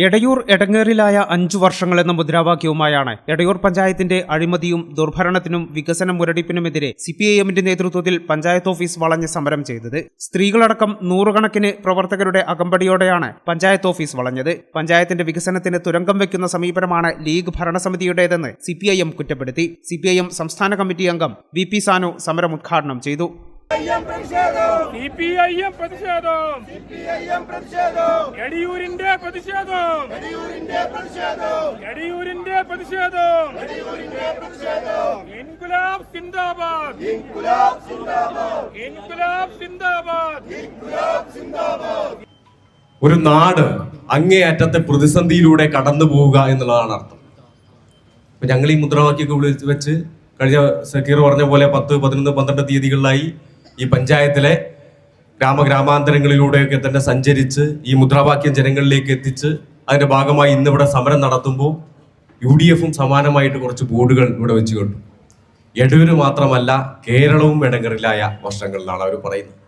എടയൂർ എടങ്ങേറിലായ 5 വർഷങ്ങൾ എന്ന മുദ്രാവാക്യവുമായാണ് എടയൂർ പഞ്ചായത്തിന്റെ അഴിമതിയും ദുർഭരണത്തിനും വികസന മുരടിപ്പിനുമെതിരെ സിപിഐഎമ്മിന്റെ നേതൃത്വത്തിൽ പഞ്ചായത്ത് ഓഫീസ് വളഞ്ഞ് സമരം ചെയ്തത്. സ്ത്രീകളടക്കം നൂറുകണക്കിന് പ്രവർത്തകരുടെ അകമ്പടിയോടെയാണ് പഞ്ചായത്ത് ഓഫീസ് വളഞ്ഞത്. പഞ്ചായത്തിന്റെ വികസനത്തിന് തുരങ്കം വയ്ക്കുന്ന സമീപനമാണ് ലീഗ് ഭരണസമിതിയുടേതെന്ന് സിപിഐഎം കുറ്റപ്പെടുത്തി. സിപിഐഎം സംസ്ഥാന കമ്മിറ്റി അംഗം വി പി സാനു സമരം ഉദ്ഘാടനം ചെയ്തു. എടയൂരിന്റെ പ്രതിഷേധം ഇൻകുലാബ് സിന്ദാബാദ് ഇൻകുലാബ് സിന്ദാബാദ്. ഒരു നാട് അങ്ങേയറ്റത്തെ പ്രതിസന്ധിയിലൂടെ കടന്നു പോവുക എന്നുള്ളതാണ് അർത്ഥം. അപ്പൊ ഞങ്ങൾ ഈ മുദ്രാവാക്യമൊക്കെ വെച്ച് കഴിഞ്ഞ സക്കീർ പറഞ്ഞ പോലെ 10, 11, 12 തീയതികളിലായി ഈ പഞ്ചായത്തിലെ ഗ്രാമാന്തരങ്ങളിലൂടെയൊക്കെ തന്നെ സഞ്ചരിച്ച് ഈ മുദ്രാവാക്യം ജനങ്ങളിലേക്ക് എത്തിച്ച് അതിന്റെ ഭാഗമായി ഇന്നിവിടെ സമരം നടത്തുമ്പോൾ UDFും സമാനമായിട്ട് കുറച്ച് ബോർഡുകൾ ഇവിടെ വെച്ച് കണ്ടു. എടയൂര് മാത്രമല്ല കേരളവും ഇടങ്ങറിലായ വർഷങ്ങളിലാണ് അവർ പറയുന്നത്.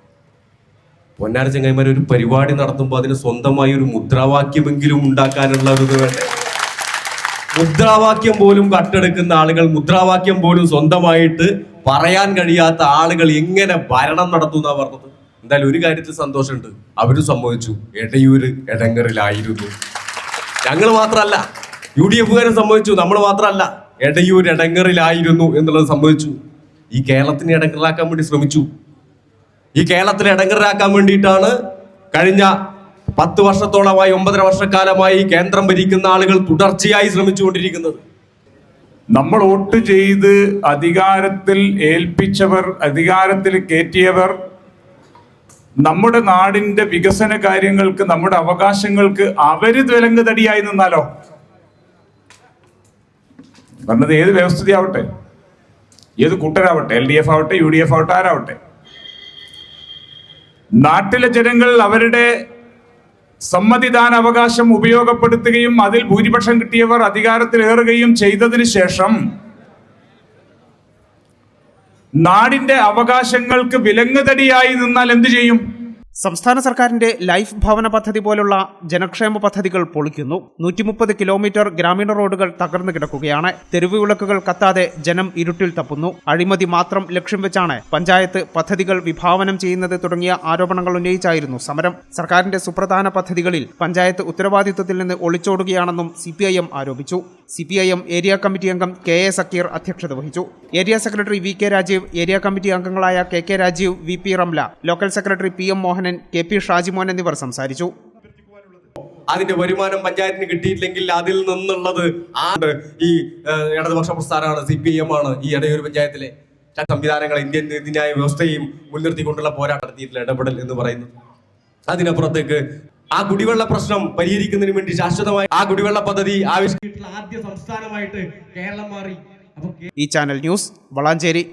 പൊന്നാര ചങ്ങായിമാർ ഒരു പരിപാടി നടത്തുമ്പോൾ അതിന് സ്വന്തമായി ഒരു മുദ്രാവാക്യമെങ്കിലും ഉണ്ടാക്കാനുള്ള ഒരു വേണ്ടേ? മുദ്രാവാക്യം പോലും കട്ടെടുക്കുന്ന ആളുകൾ, മുദ്രാവാക്യം പോലും സ്വന്തമായിട്ട് പറയാൻ കഴിയാത്ത ആളുകൾ എങ്ങനെ ഭരണം നടത്തുന്ന പറഞ്ഞത്. എന്തായാലും ഒരു കാര്യത്തിൽ സന്തോഷമുണ്ട്, അവരും സമ്മതിച്ചു എടയൂര് എടങ്ങറിലായിരുന്നു. ഞങ്ങൾ മാത്രമല്ല, UDFുകാരും സമ്മതിച്ചു, നമ്മൾ മാത്രമല്ല, എടയൂര് എടങ്ങറിലായിരുന്നു എന്നുള്ളത് സമ്മതിച്ചു. ഈ കേരളത്തിനെ എടങ്ങറാക്കാൻ വേണ്ടി ശ്രമിച്ചു. ഈ കേരളത്തിനെ എടങ്ങറാക്കാൻ വേണ്ടിയിട്ടാണ് കഴിഞ്ഞ 10 വർഷത്തോളമായി 9.5 വർഷക്കാലമായി കേന്ദ്രം ഭരിക്കുന്ന ആളുകൾ തുടർച്ചയായി ശ്രമിച്ചുകൊണ്ടിരിക്കുന്നത്. നമ്മൾ വോട്ട് ചെയ്ത് അധികാരത്തിൽ ഏൽപ്പിച്ചവർ, അധികാരത്തിൽ കയറ്റിയവർ നമ്മുടെ നാടിന്റെ വികസന കാര്യങ്ങൾക്ക്, നമ്മുടെ അവകാശങ്ങൾക്ക് അവര് വിലങ്ങുതടിയായി നിന്നാലോ? പറഞ്ഞത് ഏത് വ്യവസ്ഥയാവട്ടെ, ഏത് കൂട്ടരാവട്ടെ, LDF ആവട്ടെ, UDF ആവട്ടെ, ആരാവട്ടെ, നാട്ടിലെ ജനങ്ങൾ അവരുടെ സമ്മതിദാന അവകാശം ഉപയോഗപ്പെടുത്തുകയും അതിൽ ഭൂരിപക്ഷം കിട്ടിയവർ അധികാരത്തിലേറുകയും ചെയ്തതിനു ശേഷം നാടിന്റെ അവകാശങ്ങൾക്ക് വിലങ്ങുതടിയായി നിന്നാൽ എന്തു ചെയ്യും? സംസ്ഥാന സർക്കാരിന്റെ ലൈഫ് ഭവന പദ്ധതി പോലുള്ള ജനക്ഷേമ പദ്ധതികൾ പൊളിക്കുന്നു. 130 കിലോമീറ്റർ ഗ്രാമീണ റോഡുകൾ തകർന്നു കിടക്കുകയാണ്. തെരുവ് വിളക്കുകൾ കത്താതെ ജനം ഇരുട്ടിൽ തപ്പുന്നു. അഴിമതി മാത്രം ലക്ഷ്യം വെച്ചാണ് പഞ്ചായത്ത് പദ്ധതികൾ വിഭാവനം ചെയ്യുന്നത് തുടങ്ങിയ ആരോപണങ്ങൾ ഉന്നയിച്ചായിരുന്നു സമരം. സർക്കാരിന്റെ സുപ്രധാന പദ്ധതികളിൽ പഞ്ചായത്ത് ഉത്തരവാദിത്വത്തിൽ നിന്ന് ഒളിച്ചോടുകയാണെന്നും CPIM ആരോപിച്ചു. CPIM ഏരിയ കമ്മിറ്റി അംഗം KA സക്കീർ അധ്യക്ഷത വഹിച്ചു. Area secretary VK Rajeev, area committee അംഗങ്ങളായ KK Rajeev, VP Ramla, local secretary PM Mohanan, KP Shajimon എന്നിവർ സംസാരിച്ചു. അതിന്റെ വരുമാനം പഞ്ചായത്തിന് കിട്ടിയിട്ടില്ലെങ്കിൽ അതിൽ നിന്നുള്ളത് ഈ ഇടതുപക്ഷ പ്രസ്ഥാനമാണ്, CPIM ആണ്. ഈ എടയൂർ പഞ്ചായത്തിലെ സംവിധാനങ്ങൾ, ഇന്ത്യൻ നീതിന്യായ വ്യവസ്ഥയും മുൻനിർത്തിക്കൊണ്ടുള്ള പോരാട്ടത്തിലുള്ള ഇടപെടൽ എന്ന് പറയുന്നത്. അതിനപ്പുറത്തേക്ക് ആ കുടിവെള്ള പ്രശ്നം പരിഹരിക്കുന്നതിന് വേണ്ടി ശാശ്വതമായി ആ കുടിവെള്ള പദ്ധതി ആവിഷ്കരിച്ചിട്ടുള്ള ആദ്യ സംസ്ഥാനമായിട്ട് കേരളം മാറി. ഈ ചാനൽ ന്യൂസ് വളാഞ്ചേരി.